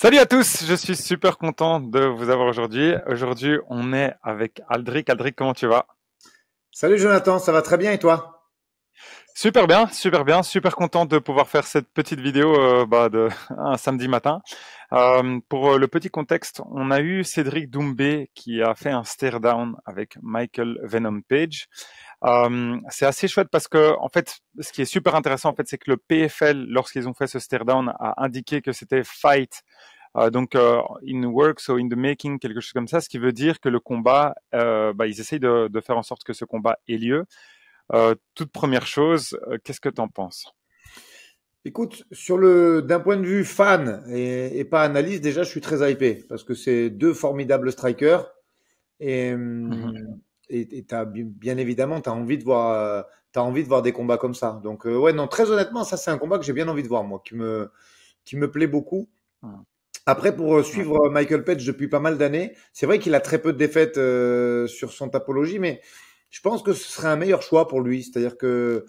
Salut à tous, je suis super content de vous avoir aujourd'hui. Aujourd'hui, on est avec Aldric. Aldric, comment tu vas? Salut Jonathan, ça va très bien et toi? Super bien, super bien, super content de pouvoir faire cette petite vidéo de un samedi matin. Pour le petit contexte, on a eu Cédric Doumbé qui a fait un stare down avec Michael Venom Page. C'est assez chouette parce que en fait, ce qui est super intéressant en fait, c'est que le PFL, lorsqu'ils ont fait ce stare down, a indiqué que c'était fight. In work, so in the making, quelque chose comme ça, ce qui veut dire que le combat, ils essayent de faire en sorte que ce combat ait lieu. Toute première chose, qu'est-ce que tu en penses? Écoute, d'un point de vue fan et pas analyse, déjà je suis très hypé parce que c'est deux formidables strikers et Mhm. bien évidemment t'as envie de voir des combats comme ça. Donc ouais non, très honnêtement, ça c'est un combat que j'ai bien envie de voir moi, qui me plaît beaucoup. Mhm. Après, pour Ouais. suivre Michael Page depuis pas mal d'années, c'est vrai qu'il a très peu de défaites sur son tapologie, mais je pense que ce serait un meilleur choix pour lui. C'est-à-dire que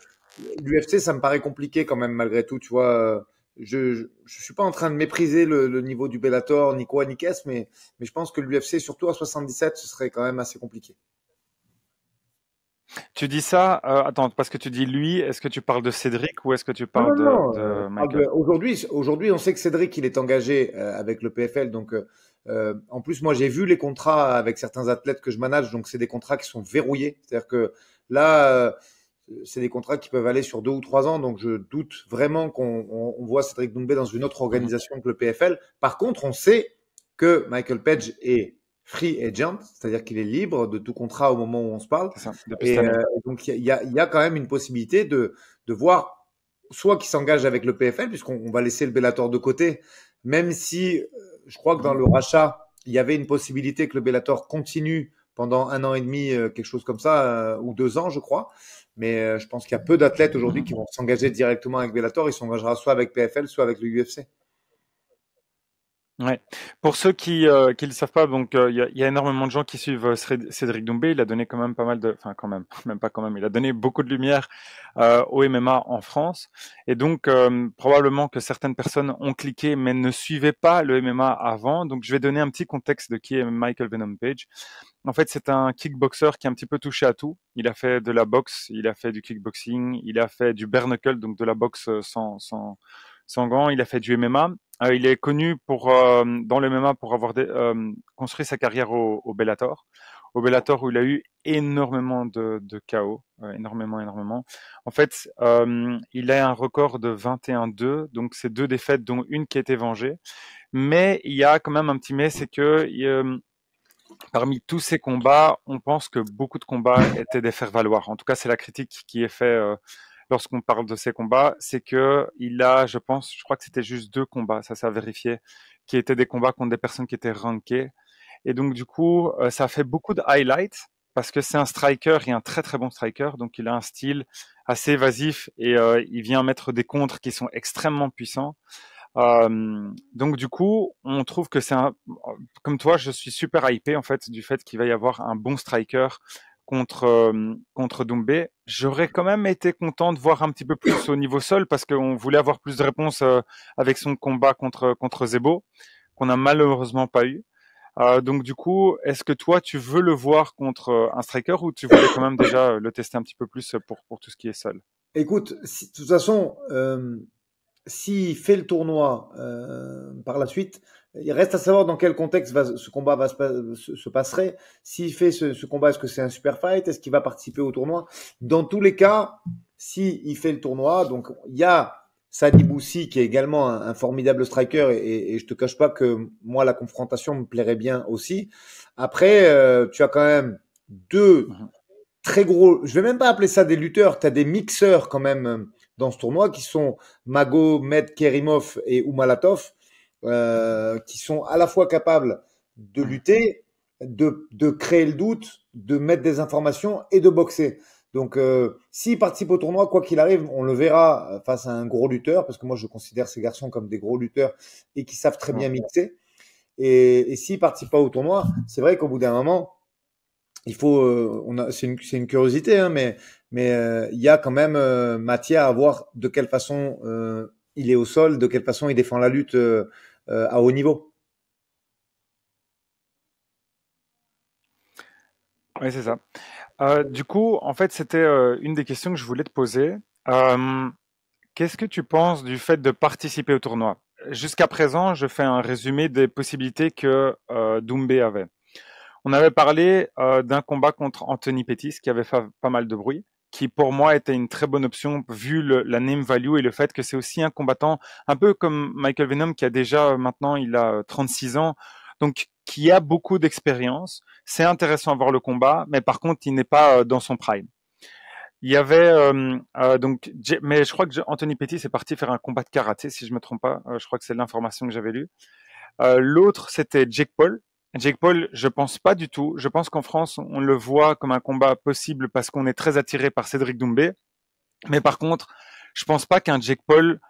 l'UFC, ça me paraît compliqué quand même malgré tout. Tu vois, je suis pas en train de mépriser le niveau du Bellator, ni quoi, ni qu'est-ce, mais je pense que l'UFC, surtout à 77, ce serait quand même assez compliqué. Tu dis ça, attends, parce que tu dis lui, est-ce que tu parles de Cédric ou est-ce que tu Non, parles non, non. de Michael? Aujourd'hui, on sait que Cédric, il est engagé avec le PFL. Donc, en plus, moi, j'ai vu les contrats avec certains athlètes que je manage. Donc, c'est des contrats qui sont verrouillés. C'est-à-dire que là, c'est des contrats qui peuvent aller sur 2 ou 3 ans. Donc, je doute vraiment on voit Cédric Doumbé dans une autre Mhm. organisation que le PFL. Par contre, on sait que Michael Page est free agent, c'est-à-dire qu'il est libre de tout contrat au moment où on se parle. C'est ça, depuis cette Et année. donc, il y a quand même une possibilité de voir soit qui s'engage avec le PFL, puisqu'on va laisser le Bellator de côté, même si je crois que dans Mhm. le rachat, il y avait une possibilité que le Bellator continue pendant 1 an et demi, quelque chose comme ça, ou 2 ans, je crois. Mais je pense qu'il y a peu d'athlètes aujourd'hui Mhm. qui vont s'engager directement avec Bellator. Ils s'engagera soit avec PFL, soit avec le UFC. Ouais. Pour ceux qui le savent pas, donc il y a énormément de gens qui suivent Cédric Doumbé. Il a donné quand même pas mal de, enfin quand même, même pas quand même. Il a donné beaucoup de lumière au MMA en France. Et donc probablement que certaines personnes ont cliqué mais ne suivaient pas le MMA avant. Donc je vais donner un petit contexte de qui est Michael Venom Page. En fait, c'est un kickboxer qui est un petit peu touché à tout. Il a fait de la boxe, il a fait du kickboxing, il a fait du bare knuckle, donc de la boxe sans gants. Il a fait du MMA. Il est connu dans le MMA pour avoir construit sa carrière au Bellator. Au Bellator où il a eu énormément de KO, énormément, énormément. En fait, il a un record de 21-2, donc c'est 2 défaites, dont une qui a été vengée. Mais il y a quand même un petit mais, c'est que parmi tous ces combats, on pense que beaucoup de combats étaient des faire-valoir. En tout cas, c'est la critique qui est faite lorsqu'on parle de ces combats. C'est que il a, je crois que c'était juste 2 combats, ça s'est vérifié, qui étaient des combats contre des personnes qui étaient rankées. Et donc, du coup, ça a fait beaucoup de highlights parce que c'est un striker et un très très bon striker. Donc, il a un style assez évasif et il vient mettre des contres qui sont extrêmement puissants. Donc du coup, on trouve que comme toi, je suis super hypé en fait du fait qu'il va y avoir un bon striker contre Doumbé. J'aurais quand même été content de voir un petit peu plus au niveau sol parce qu'on voulait avoir plus de réponses avec son combat contre Zebo qu'on a malheureusement pas eu. Donc du coup, est-ce que toi tu veux le voir contre un striker ou tu voulais quand même déjà le tester un petit peu plus pour tout ce qui est sol? Écoute, de toute façon, s'il fait le tournoi par la suite, il reste à savoir dans quel contexte ce combat se passerait. S'il fait ce combat, est-ce que c'est un super fight? Est-ce qu'il va participer au tournoi? Dans tous les cas, s'il fait le tournoi, donc il y a Sadi Boussi qui est également un formidable striker et je te cache pas que moi la confrontation me plairait bien aussi. Après, tu as quand même deux Mhm. très gros, je vais même pas appeler ça des lutteurs, tu as des mixeurs quand même dans ce tournoi qui sont Magomed Kerimov et Oumalatov, qui sont à la fois capables de Mhm. lutter, de créer le doute, de mettre des informations et de boxer. Donc, s'ils participent au tournoi, quoi qu'il arrive, on le verra face à un gros lutteur, parce que moi je considère ces garçons comme des gros lutteurs et qui savent très Ouais. bien mixer. Et s'ils participent pas au tournoi, c'est vrai qu'au bout d'un moment, il faut, c'est une curiosité, hein, mais il y a quand même matière à voir de quelle façon il est au sol, de quelle façon il défend la lutte à haut niveau. Oui, c'est ça. Du coup, en fait, c'était une des questions que je voulais te poser. Qu'est-ce que tu penses du fait de participer au tournoi? Jusqu'à présent, je fais un résumé des possibilités que Doumbé avait. On avait parlé d'un combat contre Anthony Pettis qui avait fait pas mal de bruit, qui pour moi était une très bonne option vu la name value et le fait que c'est aussi un combattant un peu comme Michael Venom qui a déjà maintenant il a 36 ans, donc qui a beaucoup d'expérience. C'est intéressant à voir le combat, mais par contre il n'est pas dans son prime. Il y avait mais je crois que Anthony Pettis est parti faire un combat de karaté si je me trompe pas. Je crois que c'est l'information que j'avais lue. L'autre, c'était Jake Paul. Jake Paul, je pense pas du tout. Je pense qu'en France, on le voit comme un combat possible parce qu'on est très attiré par Cédric Doumbé. Mais par contre, je pense pas qu'un Jake Paul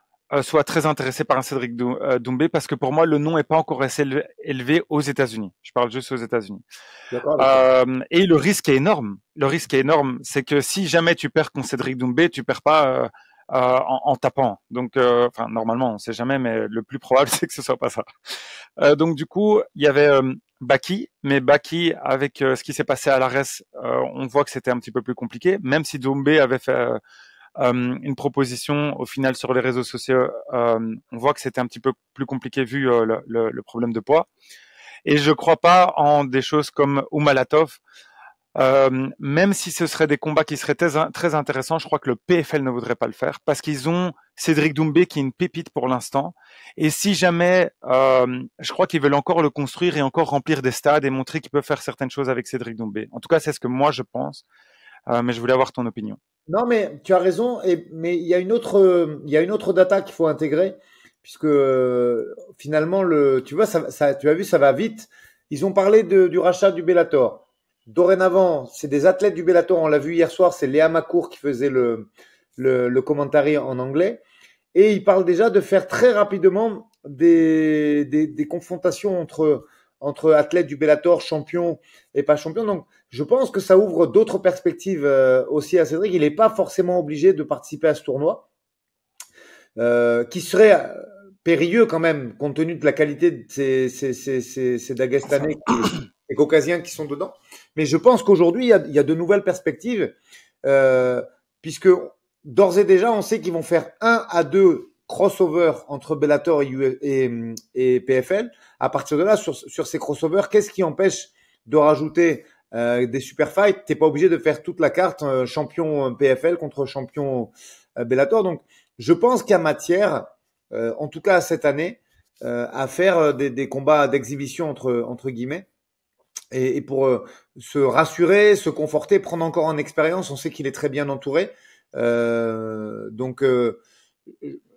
soit très intéressé par un Cédric Doumbé parce que pour moi, le nom est pas encore assez élevé aux États-Unis. Je parle juste aux États-Unis. D'accord avec toi. Et le risque est énorme. Le risque est énorme. C'est que si jamais tu perds contre Cédric Doumbé, tu perds pas en tapant. Donc, enfin, normalement, on sait jamais, mais le plus probable, c'est que ce soit pas ça. Donc du coup, il y avait Baki, mais Baki, avec ce qui s'est passé à l'ARES, on voit que c'était un petit peu plus compliqué, même si Doumbé avait fait une proposition au final sur les réseaux sociaux, on voit que c'était un petit peu plus compliqué vu le problème de poids. Et je crois pas en des choses comme Oumalatov, même si ce seraient des combats qui seraient très intéressants, je crois que le PFL ne voudrait pas le faire parce qu'ils ont Cédric Doumbé qui est une pépite pour l'instant. Et si jamais, je crois qu'ils veulent encore le construire et encore remplir des stades et montrer qu'ils peuvent faire certaines choses avec Cédric Doumbé. En tout cas, c'est ce que moi je pense. Mais je voulais avoir ton opinion. Non, mais tu as raison. Mais il y a une autre data qu'il faut intégrer, puisque finalement, tu vois, tu as vu, ça va vite. Ils ont parlé du rachat du Bellator. Dorénavant, c'est des athlètes du Bellator. On l'a vu hier soir, c'est Léa Macour qui faisait le commentary en anglais. Et ils parlent déjà de faire très rapidement des confrontations entre athlètes du Bellator, champions et pas champions. Donc, je pense que ça ouvre d'autres perspectives aussi à Cédric. Il n'est pas forcément obligé de participer à ce tournoi, qui serait périlleux quand même, compte tenu de la qualité de ces Dagestanais et Caucasiens qui sont dedans. Mais je pense qu'aujourd'hui, il y a de nouvelles perspectives, puisque d'ores et déjà, on sait qu'ils vont faire 1 à 2 crossovers entre Bellator et PFL. À partir de là, sur ces crossovers, qu'est-ce qui empêche de rajouter des super fights? T'es pas obligé de faire toute la carte champion PFL contre champion Bellator. Donc, je pense qu'il y a matière, en tout cas cette année, à faire des combats d'exhibition entre guillemets. Et pour se rassurer, se conforter, prendre encore en expérience, on sait qu'il est très bien entouré. Donc,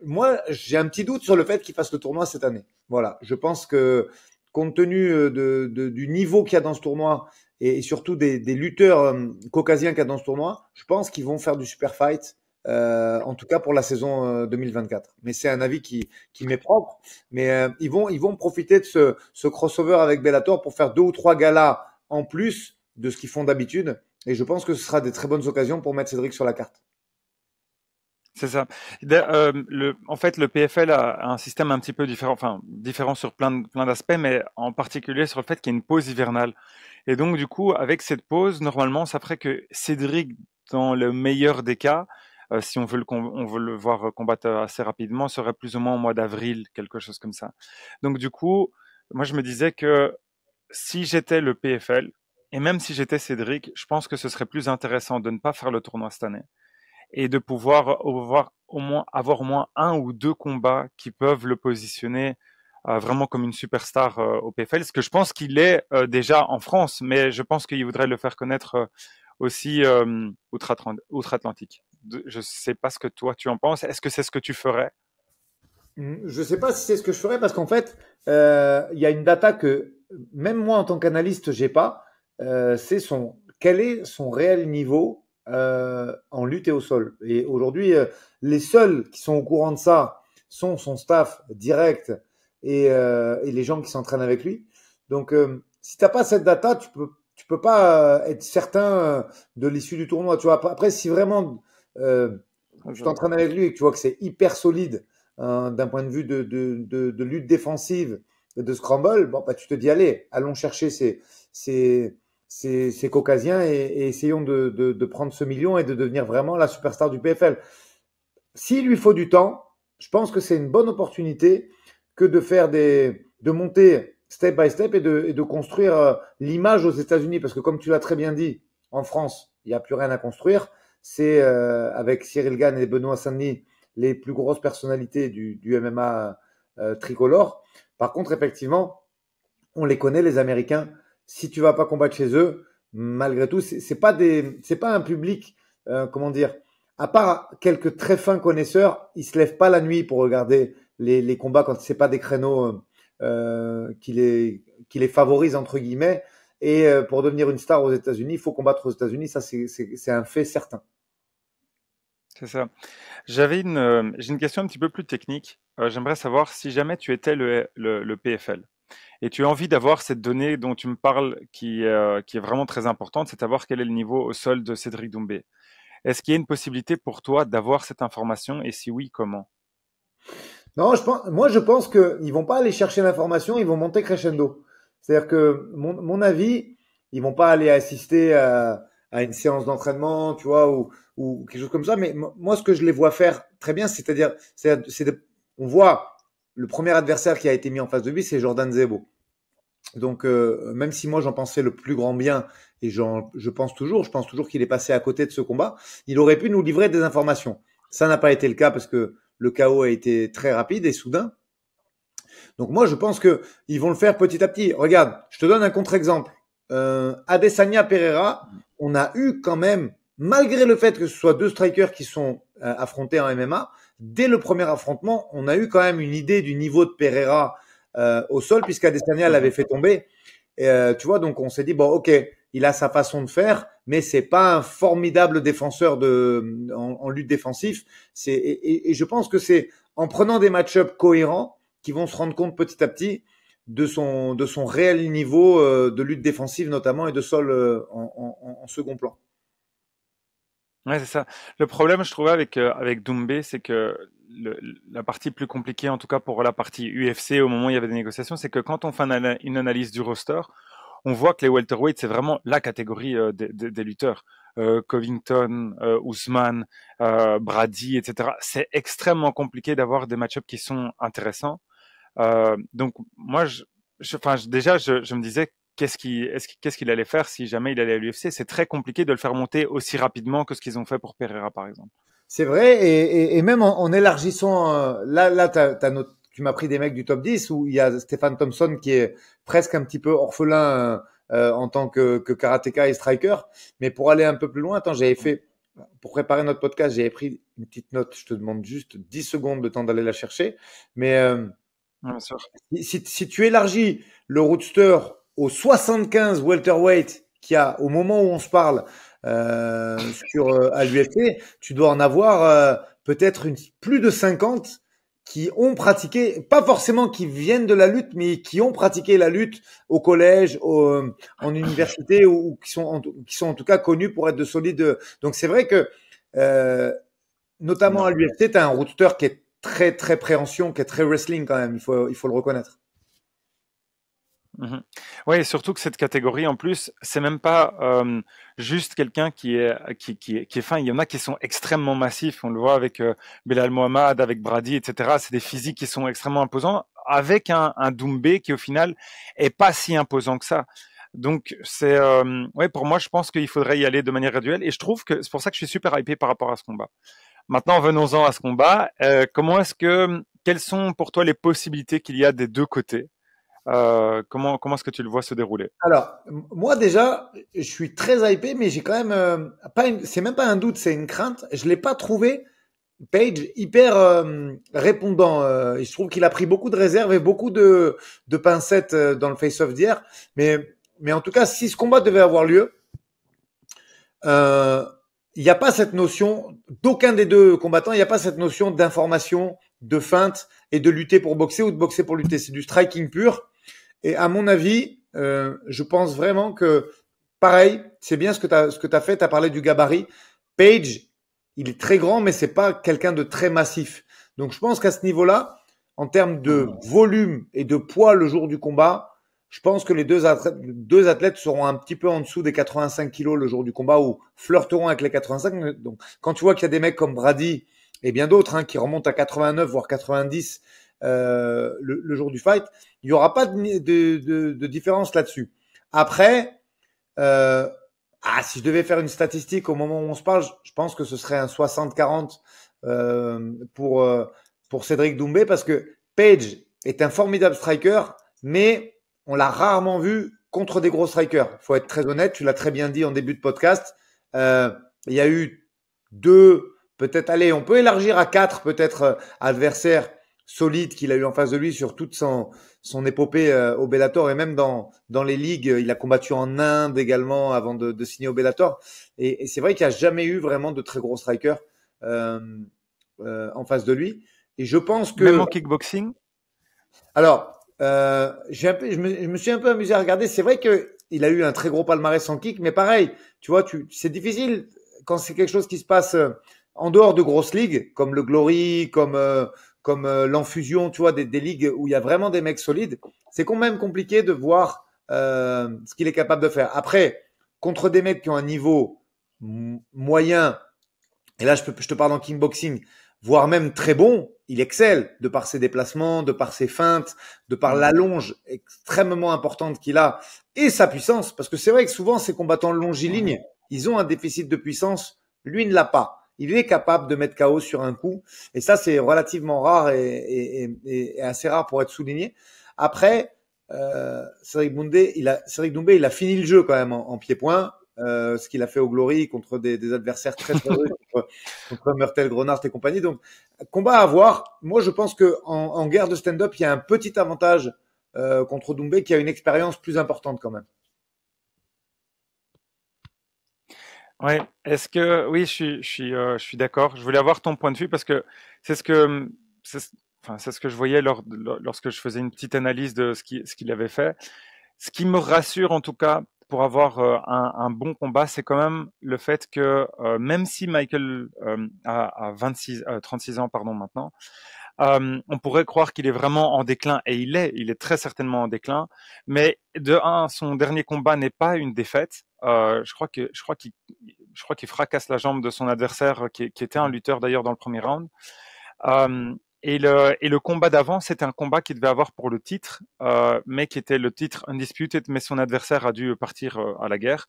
moi, j'ai un petit doute sur le fait qu'il fasse le tournoi cette année. Voilà, je pense que compte tenu du niveau qu'il y a dans ce tournoi et surtout des lutteurs caucasiens qu'il y a dans ce tournoi, je pense qu'ils vont faire du super fight, en tout cas pour la saison 2024. Mais c'est un avis qui m'est propre. Mais ils vont profiter de ce crossover avec Bellator pour faire 2 ou 3 galas en plus de ce qu'ils font d'habitude. Et je pense que ce sera des très bonnes occasions pour mettre Cédric sur la carte. C'est ça. En fait, le PFL a un système un petit peu différent, enfin différent sur plein d'aspects, mais en particulier sur le fait qu'il y a une pause hivernale. Et donc, du coup, avec cette pause, normalement, ça ferait que Cédric, dans le meilleur des cas, si on veut le voir combattre assez rapidement, serait plus ou moins au mois d'avril, quelque chose comme ça. Donc, du coup, moi, je me disais que si j'étais le PFL, et même si j'étais Cédric, je pense que ce serait plus intéressant de ne pas faire le tournoi cette année et de pouvoir avoir au moins un ou deux combats qui peuvent le positionner vraiment comme une superstar au PFL, ce que je pense qu'il est déjà en France, mais je pense qu'il voudrait le faire connaître aussi outre-Atlantique. Je sais pas ce que toi tu en penses. Est-ce que c'est ce que tu ferais? Je sais pas si c'est ce que je ferais parce qu'en fait, il y a une data que même moi en tant qu'analyste, j'ai pas. C'est quel est son réel niveau en lutte et au sol. Et aujourd'hui, les seuls qui sont au courant de ça sont son staff direct et les gens qui s'entraînent avec lui. Donc, si t'as pas cette data, tu peux pas être certain de l'issue du tournoi. Tu vois. Après, si vraiment tu t'entraînes avec lui et que tu vois que c'est hyper solide d'un point de vue de lutte défensive, de scramble, bon, bah, tu te dis, allez, allons chercher ces Caucasiens et essayons de prendre ce million et de devenir vraiment la superstar du PFL. S'il lui faut du temps, je pense que c'est une bonne opportunité que de monter step by step et de construire l'image aux États-Unis. Parce que comme tu l'as très bien dit, en France, il n'y a plus rien à construire. C'est avec Cyril Gane et Benoît Saint-Denis les plus grosses personnalités du MMA tricolore. Par contre, effectivement, on les connaît, les Américains. Si tu vas pas combattre chez eux, malgré tout, c'est pas un public, comment dire, à part quelques très fins connaisseurs, ils se lèvent pas la nuit pour regarder les combats quand c'est pas des créneaux qui les favorisent entre guillemets. Et pour devenir une star aux États-Unis, il faut combattre aux États-Unis. Ça, c'est un fait certain. C'est ça. J'ai une question un petit peu plus technique. J'aimerais savoir si jamais tu étais le PFL et tu as envie d'avoir cette donnée dont tu me parles qui est vraiment très importante, c'est savoir quel est le niveau au sol de Cédric Doumbé. Est-ce qu'il y a une possibilité pour toi d'avoir cette information et si oui, comment? Non, moi, je pense qu'ils vont pas aller chercher l'information, ils vont monter crescendo. C'est-à-dire que, mon avis, ils vont pas aller assister à une séance d'entraînement, tu vois, ou quelque chose comme ça. Mais moi, ce que je les vois faire très bien, c'est-à-dire, on voit le premier adversaire qui a été mis en face de lui, c'est Jordan Zebo. Donc, même si moi j'en pensais le plus grand bien et je pense toujours qu'il est passé à côté de ce combat, il aurait pu nous livrer des informations. Ça n'a pas été le cas parce que le chaos a été très rapide et soudain. Donc moi je pense que ils vont le faire petit à petit. Regarde, je te donne un contre-exemple. Adesanya Pereira, on a eu quand même, malgré le fait que ce soit deux strikers qui sont affrontés en MMA, dès le premier affrontement, on a eu quand même une idée du niveau de Pereira au sol, puisqu'Adesanya l'avait fait tomber. Et, tu vois, donc on s'est dit, bon, ok, il a sa façon de faire, mais c'est pas un formidable défenseur en lutte défensive. Et je pense que c'est en prenant des match-ups cohérents qu'ils vont se rendre compte petit à petit de son réel niveau de lutte défensive notamment et de sol en second plan. Ouais, c'est ça. Le problème, je trouvais avec Doumbé, c'est que la partie plus compliquée, en tout cas pour la partie UFC, au moment où il y avait des négociations, c'est que quand on fait une analyse du roster, on voit que les welterweights, c'est vraiment la catégorie des lutteurs. Covington, Usman, Brady, etc. C'est extrêmement compliqué d'avoir des match-ups qui sont intéressants. Donc moi, déjà, je me disais qu'est-ce qu'il allait faire si jamais il allait à l'UFC. C'est très compliqué de le faire monter aussi rapidement que ce qu'ils ont fait pour Pereira, par exemple. C'est vrai, et même en élargissant, là tu m'as pris des mecs du top 10 où il y a Stephen Thompson qui est presque un petit peu orphelin en tant que karatéka et striker. Mais pour aller un peu plus loin, attends, pour préparer notre podcast, j'avais pris une petite note. Je te demande juste 10 secondes de temps d'aller la chercher. Mais Bien sûr. si tu élargis le roadster aux 75 welterweight qu'il y a au moment où on se parle à l'UFC, tu dois en avoir peut-être plus de 50 qui ont pratiqué, pas forcément qui viennent de la lutte, mais qui ont pratiqué la lutte au collège, en université ou qui sont en tout cas connus pour être de solides. Donc c'est vrai que notamment à l'UFC, tu as un roadster qui est très très préhension, qui est très wrestling quand même. Il faut le reconnaître. Mhm. Oui, et surtout que cette catégorie, en plus, c'est même pas juste quelqu'un qui est fin. Il y en a qui sont extrêmement massifs. On le voit avec Belal Mohamed, avec Brady, etc. C'est des physiques qui sont extrêmement imposants, avec un Doumbé qui, au final, est pas si imposant que ça. Donc, ouais, pour moi, je pense qu'il faudrait y aller de manière graduelle. Et je trouve que c'est pour ça que je suis super hypé par rapport à ce combat. Maintenant, venons-en à ce combat. Quelles sont pour toi les possibilités qu'il y a des deux côtés? Comment est-ce que tu le vois se dérouler? Alors, moi déjà, je suis très hypé, mais j'ai quand même c'est même pas un doute, c'est une crainte. Je l'ai pas trouvé Page hyper répondant. Je trouve qu'il a pris beaucoup de réserves et beaucoup de pincettes dans le face-off d'hier. Mais en tout cas, si ce combat devait avoir lieu, euh, il n'y a pas cette notion d'aucun des deux combattants. Il n'y a pas cette notion d'information, de feinte et de lutter pour boxer ou de boxer pour lutter. C'est du striking pur. Et à mon avis, je pense vraiment que, pareil, c'est bien ce que t'as fait. T'as parlé du gabarit. Page, il est très grand, mais c'est pas quelqu'un de très massif. Donc je pense qu'à ce niveau-là, en termes de volume et de poids le jour du combat, je pense que les deux athlètes seront un petit peu en dessous des 85 kilos le jour du combat ou flirteront avec les 85. Donc quand tu vois qu'il y a des mecs comme Brady et bien d'autres qui remontent à 89 voire 90 le jour du fight, il y aura pas de différence là-dessus. Après, si je devais faire une statistique au moment où on se parle, je pense que ce serait un 60-40 pour Cédric Doumbé parce que Page est un formidable striker, mais on l'a rarement vu contre des gros strikers. Faut être très honnête, tu l'as très bien dit en début de podcast. Il y a eu deux, peut-être, allez, on peut élargir à quatre, peut-être adversaires solides qu'il a eu en face de lui sur toute son épopée au Bellator et même dans les ligues. Il a combattu en Inde également avant de signer au Bellator. Et c'est vrai qu'il n'y a jamais eu vraiment de très gros strikers en face de lui. Et je pense que… Même en kickboxing? Alors, je me suis un peu amusé à regarder. C'est vrai que il a eu un très gros palmarès en kick, mais pareil, tu vois, c'est difficile quand c'est quelque chose qui se passe en dehors de grosses ligues, comme le Glory, comme l'Enfusion, tu vois, des ligues où il y a vraiment des mecs solides. C'est quand même compliqué de voir ce qu'il est capable de faire. Après, contre des mecs qui ont un niveau moyen, et là je te parle en kickboxing, voire même très bon, il excelle de par ses déplacements, de par ses feintes, de par l'allonge extrêmement importante qu'il a et sa puissance. Parce que c'est vrai que souvent ces combattants longilignes, ils ont un déficit de puissance. Lui ne l'a pas. Il est capable de mettre KO sur un coup. Et ça, c'est relativement rare et assez rare pour être souligné. Après, Cédric Doumbé, il a fini le jeu quand même en pied-point. Ce qu'il a fait au Glory contre des adversaires très rudes, contre Murtel, Grenard et compagnie. Donc, combat à voir. Moi, je pense que en guerre de stand-up, il y a un petit avantage contre Doumbé qui a une expérience plus importante quand même. Ouais. Oui, je suis d'accord. Je voulais avoir ton point de vue parce que c'est ce que, c'est, enfin, c'est ce que je voyais lorsque je faisais une petite analyse de ce qu'il avait fait. Ce qui me rassure en tout cas pour avoir un bon combat, c'est quand même le fait que même si Michael a 36 ans pardon maintenant, on pourrait croire qu'il est vraiment en déclin et il est très certainement en déclin. Mais de un, son dernier combat n'est pas une défaite. Je crois qu'il fracasse la jambe de son adversaire qui était un lutteur d'ailleurs dans le premier round. Euh, et le combat d'avant, c'était un combat qu'il devait avoir pour le titre, mais qui était le titre undisputed, mais son adversaire a dû partir à la guerre.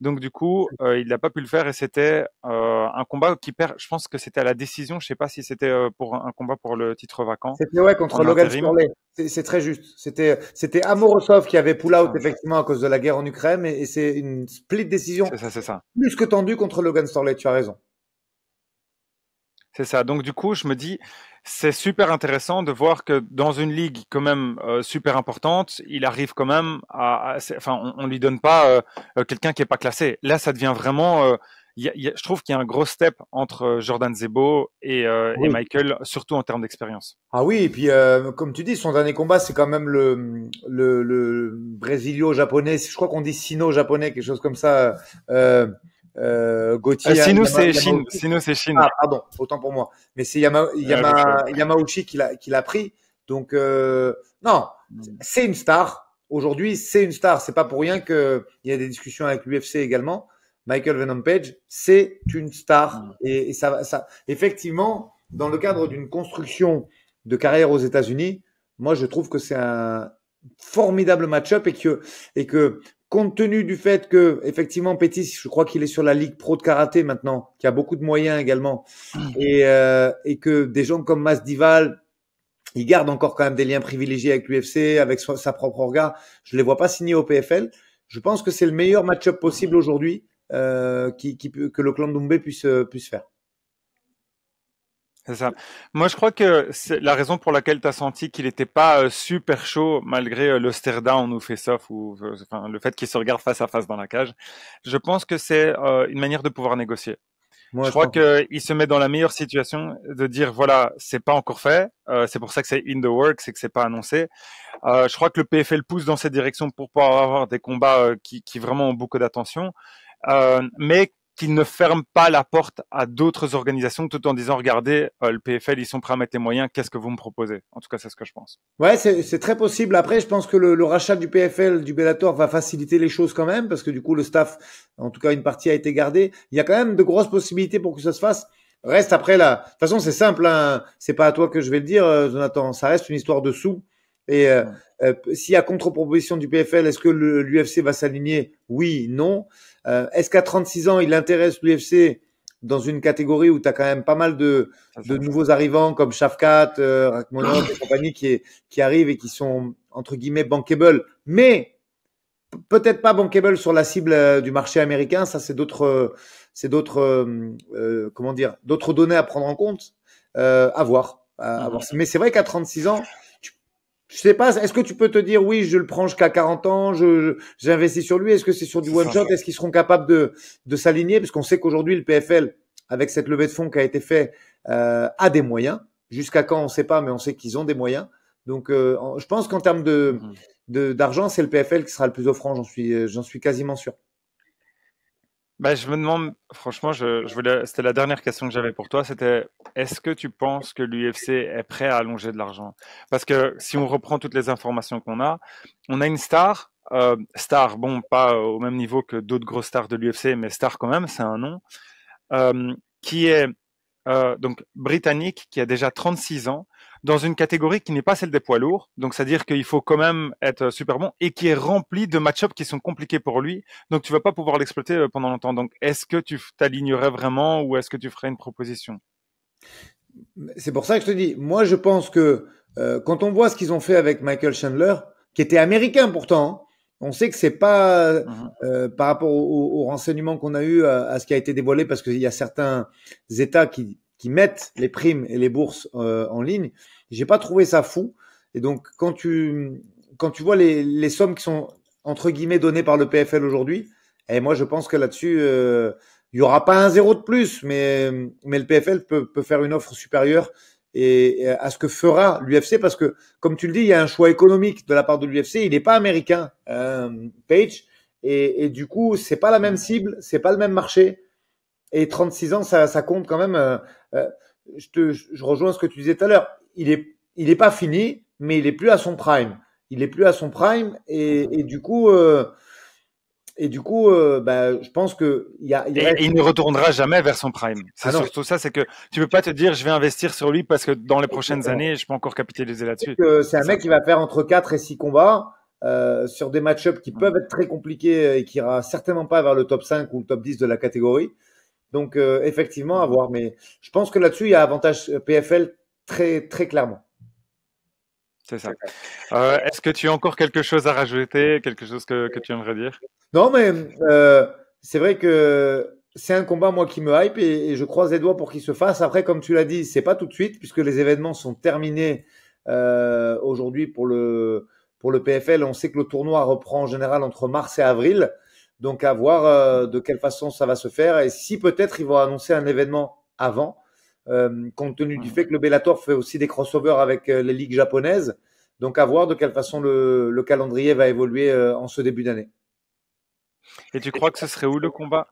Donc du coup, il n'a pas pu le faire et c'était un combat qui perd. Je pense que c'était à la décision. Je sais pas si c'était pour un combat pour le titre vacant C'était ouais contre en Logan intérim. Storley. C'est très juste. C'était Amorosov qui avait pull C'est out ça, effectivement à cause de la guerre en Ukraine et c'est une split décision c'est ça. plus que tendue contre Logan Storley. Tu as raison. C'est ça. Donc du coup, je me dis, c'est super intéressant de voir que dans une ligue quand même super importante, il arrive quand même enfin, on lui donne pas quelqu'un qui est pas classé. Là, ça devient vraiment. Je trouve qu'il y a un gros step entre Jordan Zebo et Oui. Michael, surtout en termes d'expérience. Ah oui, et puis comme tu dis, son dernier combat, c'est quand même le brésilio-japonais, je crois qu'on dit sino-japonais, quelque chose comme ça, Gauthier Yamauchi. Sinon c'est Chine. Ah, pardon, autant pour moi. Mais c'est Même chose. Yamauchi qui l'a pris. Donc non, c'est une star. Aujourd'hui, c'est une star. C'est pas pour rien qu'il y a des discussions avec l'UFC également. Michael Venom Page, c'est une star. Et ça, effectivement, dans le cadre d'une construction de carrière aux États-Unis, moi je trouve que c'est un formidable match-up et que compte tenu du fait que effectivement Pettis, je crois qu'il est sur la Ligue Pro de karaté maintenant, qui a beaucoup de moyens également, et que des gens comme Masvidal, il garde encore quand même des liens privilégiés avec l'UFC, avec sa propre orga. Je les vois pas signer au PFL. Je pense que c'est le meilleur match-up possible aujourd'hui que le clan Doumbé puisse faire. C'est ça. Moi, je crois que c'est la raison pour laquelle tu as senti qu'il n'était pas super chaud malgré le stare down ou face-off ou enfin, le fait qu'il se regarde face à face dans la cage. Je pense que c'est une manière de pouvoir négocier. Moi, Je je crois pense. qu'il se met dans la meilleure situation de dire voilà, c'est pas encore fait. C'est pour ça que c'est in the works, c'est que c'est pas annoncé. Je crois que le PFL pousse dans cette direction pour pouvoir avoir des combats qui vraiment ont beaucoup d'attention, mais qu'il ne ferme pas la porte à d'autres organisations tout en disant, regardez, le PFL, ils sont prêts à mettre les moyens, qu'est-ce que vous me proposez? En tout cas, c'est ce que je pense. Ouais, c'est très possible. Après, je pense que le rachat du PFL, du Bellator, va faciliter les choses quand même, parce que du coup, le staff, en tout cas, une partie a été gardée. Il y a quand même de grosses possibilités pour que ça se fasse. Reste après là. De toute façon, c'est simple. Hein. C'est pas à toi que je vais le dire, Jonathan. Ça reste une histoire de sous. Et s'il y a contre-proposition du PFL, est-ce que l'UFC va s'aligner? Oui, non. Est-ce qu'à 36 ans, il intéresse l'UFC dans une catégorie où tu as quand même pas mal de nouveaux arrivants comme Shavkat, Rakhmonov et compagnie qui arrivent et qui sont entre guillemets bankable, mais peut-être pas bankable sur la cible du marché américain. Ça, c'est d'autres comment dire, d'autres données à prendre en compte, à voir. Mais c'est vrai qu'à 36 ans, je sais pas, est-ce que tu peux te dire, oui, je le prends jusqu'à 40 ans, j'investis sur lui, est-ce que c'est sur du one shot, est-ce qu'ils seront capables de s'aligner? Parce qu'on sait qu'aujourd'hui, le PFL, avec cette levée de fonds qui a été faite, a des moyens. Jusqu'à quand, on sait pas, mais on sait qu'ils ont des moyens. Donc, je pense qu'en termes d'argent, c'est le PFL qui sera le plus offrant, j'en suis quasiment sûr. Ben, je me demande, franchement, c'était la dernière question que j'avais pour toi, c'était est-ce que tu penses que l'UFC est prêt à allonger de l'argent? Parce que si on reprend toutes les informations qu'on a, on a une star, bon, pas au même niveau que d'autres grosses stars de l'UFC, mais star quand même, c'est un nom, qui est donc britannique, qui a déjà 36 ans, dans une catégorie qui n'est pas celle des poids lourds, donc c'est-à-dire qu'il faut quand même être super bon, et qui est rempli de match-ups qui sont compliqués pour lui, donc tu vas pas pouvoir l'exploiter pendant longtemps. Donc est-ce que tu t'alignerais vraiment ou est-ce que tu ferais une proposition? C'est pour ça que je te dis, moi je pense que quand on voit ce qu'ils ont fait avec Michael Chandler, qui était américain pourtant, hein, on sait que c'est pas par rapport aux renseignements qu'on a eu à ce qui a été dévoilé, parce qu'il y a certains États qui mettent les primes et les bourses en ligne. J'ai pas trouvé ça fou. Et donc quand tu vois les sommes qui sont entre guillemets données par le PFL aujourd'hui, et moi je pense que là-dessus il y aura pas un zéro de plus, mais le PFL peut faire une offre supérieure et à ce que fera l'UFC, parce que comme tu le dis, il y a un choix économique de la part de l'UFC. Il n'est pas américain, Page, et du coup c'est pas la même cible, c'est pas le même marché, et 36 ans ça compte quand même. Je rejoins ce que tu disais tout à l'heure. Il est pas fini, mais il est plus à son prime. Il est plus à son prime, et du coup. Bah, je pense que il ne retournera jamais vers son prime. C'est surtout ça, c'est que tu peux pas te dire je vais investir sur lui parce que dans les prochaines années, je peux encore capitaliser là-dessus. C'est un mec qui va faire entre 4 et 6 combats sur des match-ups qui peuvent être très compliqués et qui ira certainement pas vers le top 5 ou le top 10 de la catégorie. Donc effectivement, à voir. Mais je pense que là-dessus, il y a avantage PFL très très clairement. C'est ça. Est-ce que tu as encore quelque chose à rajouter, quelque chose que tu aimerais dire? Non, mais c'est vrai que c'est un combat, moi, qui me hype, et je croise les doigts pour qu'il se fasse. Après, comme tu l'as dit, c'est pas tout de suite puisque les événements sont terminés aujourd'hui pour le PFL. On sait que le tournoi reprend en général entre mars et avril. Donc, à voir de quelle façon ça va se faire, et si peut-être ils vont annoncer un événement avant, compte tenu du fait que le Bellator fait aussi des crossovers avec les ligues japonaises. Donc, à voir de quelle façon le calendrier va évoluer en ce début d'année. Et tu crois que ce serait où le combat?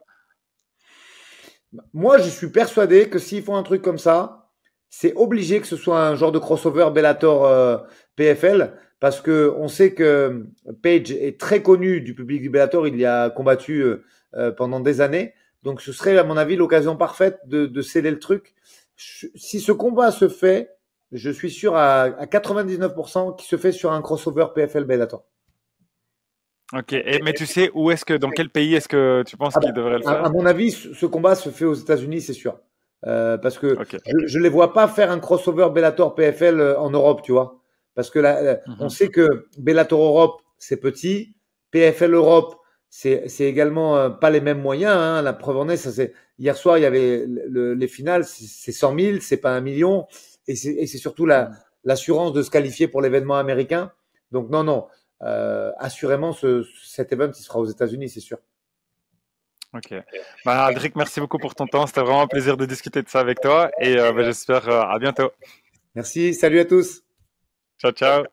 Moi, je suis persuadé que s'ils font un truc comme ça, c'est obligé que ce soit un genre de crossover Bellator PFL, parce que on sait que Page est très connu du public du Bellator. Il y a combattu pendant des années, donc ce serait à mon avis l'occasion parfaite de sceller le truc. Si ce combat se fait, je suis sûr à 99% qu'il se fait sur un crossover PFL Bellator. Ok, mais tu sais dans quel pays est-ce que tu penses qu'il devrait le faire? À mon avis, ce combat se fait aux États-Unis, c'est sûr. Parce que je les vois pas faire un crossover Bellator PFL en Europe, tu vois. Parce que là, on sait que Bellator Europe, c'est petit. PFL Europe, c'est également pas les mêmes moyens. Hein. La preuve en est, hier soir, il y avait les finales, c'est 100 000, c'est pas 1 million. Et c'est surtout l'assurance de se qualifier pour l'événement américain. Donc non. Assurément, cet event, il sera aux États-Unis, c'est sûr. Ok. Bah, Aldric, merci beaucoup pour ton temps. C'était vraiment un plaisir de discuter de ça avec toi, et j'espère à bientôt. Merci, salut à tous. Ciao, ciao.